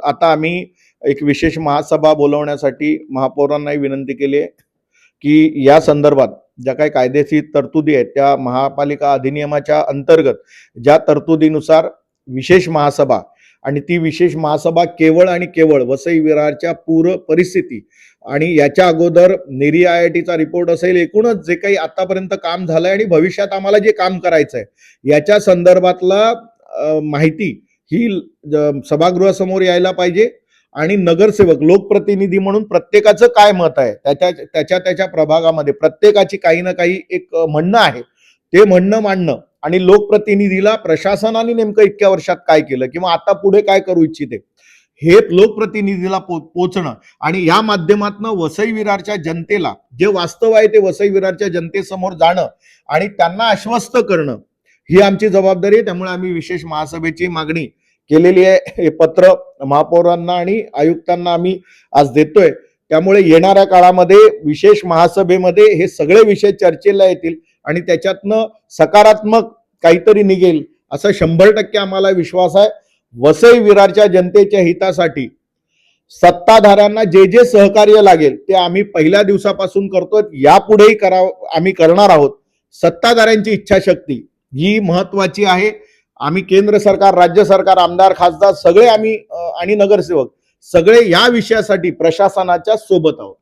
आता आम्ही एक विशेष महासभा बोलवण्यासाठी महापौरांनाही विनंती केली आहे की या संदर्भात ज्या काही कायदेशीर तरतुदी आहेत त्या महापालिका अधिनियमाच्या अंतर्गत ज्या तरतुदीनुसार विशेष महासभा आणि ती विशेष महासभा केवळ आणि केवळ वसई विरारच्या पूर परिस्थिती आणि याच्या अगोदर नेरी IITचा रिपोर्ट असेल, एकूणच जे काही आतापर्यंत काम झालंय आणि भविष्यात आम्हाला जे काम करायचं आहे याच्या संदर्भातला माहिती ही सभागृहासमोर यायला पाहिजे आणि नगरसेवक लोकप्रतिनिधी म्हणून प्रत्येकाचं काय मत आहे त्याच्या प्रभागामध्ये प्रत्येकाची काही ना काही एक म्हणणं आहे, ते म्हणणं मांडणं आणि लोकप्रतिनिधीला प्रशासनाने नेमकं इतक्या वर्षात काय केलं किंवा आता पुढे काय करू इच्छिते हे लोकप्रतिनिधीला पोचणं आणि या माध्यमातून वसई विरारच्या जनतेला जे वास्तव आहे ते वसई विरारच्या जनतेसमोर जाणं आणि त्यांना आश्वस्त करणं ही आमची जबाबदारी आहे। त्यामुळे आम्ही विशेष महासभेची मागणी केलेली आहे। हे पत्र महापौरांना आणि आयुक्तांना आम्ही आज देतोय। त्यामुळे येणाऱ्या काळामध्ये विशेष महासभेमध्ये हे सगळे विषय चर्चेला येतील आणि त्याच्यातनं सकारात्मक काहीतरी निघेल असा 100% आम्हाला विश्वास आहे। वसई विरारच्या जनतेच्या हितासाठी सत्ताधाऱ्यांना जे जे सहकार्य लागेल ते आम्ही पहिल्या दिवसापासून करतोय, यापुढेही आम्ही करणार आहोत। सत्ताधाऱ्यांची इच्छाशक्ती ही महत्वाची आहे। आम्ही केंद्र सरकार, राज्य सरकार, आमदार, खासदार सगळे आम्ही आणि नगरसेवक सगळे या विषयासाठी प्रशासनाच्या सोबत आहोत।